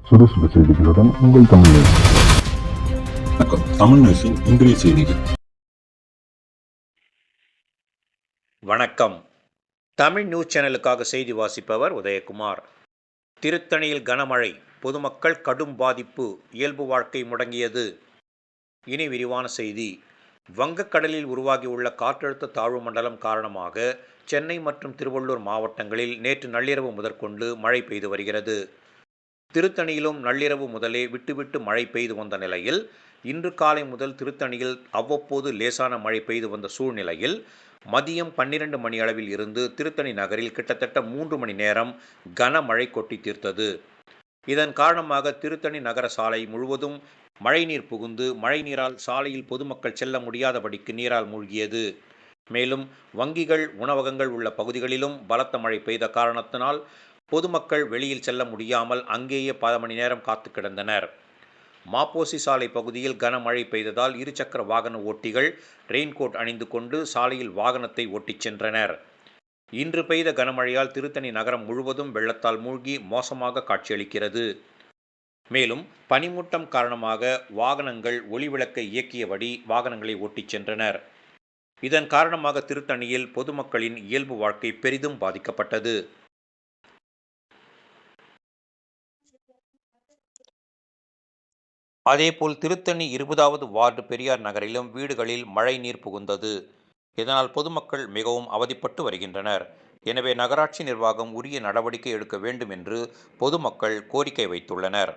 சுறுசுறு செய்திகளுடன் உங்கள் தமிழ் நியூஸ். வணக்கம். தமிழ் நியூஸின் இன்றைய செய்திகள். வணக்கம். தமிழ் நியூஸ் சேனலுக்காக செய்தி வாசிப்பவர் உதயகுமார். திருத்தணியில் கனமழை, பொதுமக்கள் கடும் பாதிப்பு, இயல்பு வாழ்க்கை முடங்கியது. இனி விரிவான செய்தி. வங்கக்கடலில் உருவாகியுள்ள காற்றழுத்த தாழ்வு மண்டலம் காரணமாக சென்னை மற்றும் திருவள்ளூர் மாவட்டங்களில் நேற்று நள்ளிரவு முதற்கொண்டு மழை பெய்து வருகிறது. திருத்தணியிலும் நள்ளிரவு முதலே விட்டுவிட்டு மழை பெய்து வந்த நிலையில் இன்று காலை முதல் திருத்தணியில் அவ்வப்போது லேசான மழை பெய்து வந்த சூழ்நிலையில் மதியம் 12 மணி அளவில் இருந்து திருத்தணி நகரில் கிட்டத்தட்ட 3 மணி நேரம் கனமழை கொட்டி தீர்த்தது. இதன் காரணமாக திருத்தணி நகர சாலை முழுவதும் மழைநீர் புகுந்து மழைநீரால் சாலையில் பொதுமக்கள் செல்ல முடியாதபடிக்கு நீரால் மூழ்கியது. மேலும் வங்கிகள், உணவகங்கள் உள்ள பகுதிகளிலும் பலத்த மழை பெய்த காரணத்தினால் பொதுமக்கள் வெளியில் செல்ல முடியாமல் அங்கேயே பல மணி நேரம் காத்து கிடந்தனர். மாப்போசி சாலை பகுதியில் கனமழை பெய்ததால் இருசக்கர வாகன ஓட்டிகள் ரெயின்கோட் அணிந்து கொண்டு சாலையில் வாகனத்தை ஓட்டிச் சென்றனர். இன்று பெய்த கனமழையால் திருத்தணி நகரம் முழுவதும் வெள்ளத்தால் மூழ்கி மோசமாக காட்சியளிக்கிறது. மேலும் பனிமூட்டம் காரணமாக வாகனங்கள் ஒளிவிளக்கை இயக்கியபடி வாகனங்களை ஓட்டிச் சென்றனர். இதன் காரணமாக திருத்தணியில் பொதுமக்களின் இயல்பு வாழ்க்கை பெரிதும் பாதிக்கப்பட்டது. அதேபோல் திருத்தணி 20வது வார்டு பெரியார் நகரிலும் வீடுகளில் மழை நீர் புகுந்தது. இதனால் பொதுமக்கள் மிகவும் அவதிப்பட்டு வருகின்றனர். எனவே நகராட்சி நிர்வாகம் உரிய நடவடிக்கை எடுக்க வேண்டும் என்று பொதுமக்கள் கோரிக்கை வைத்துள்ளனர்.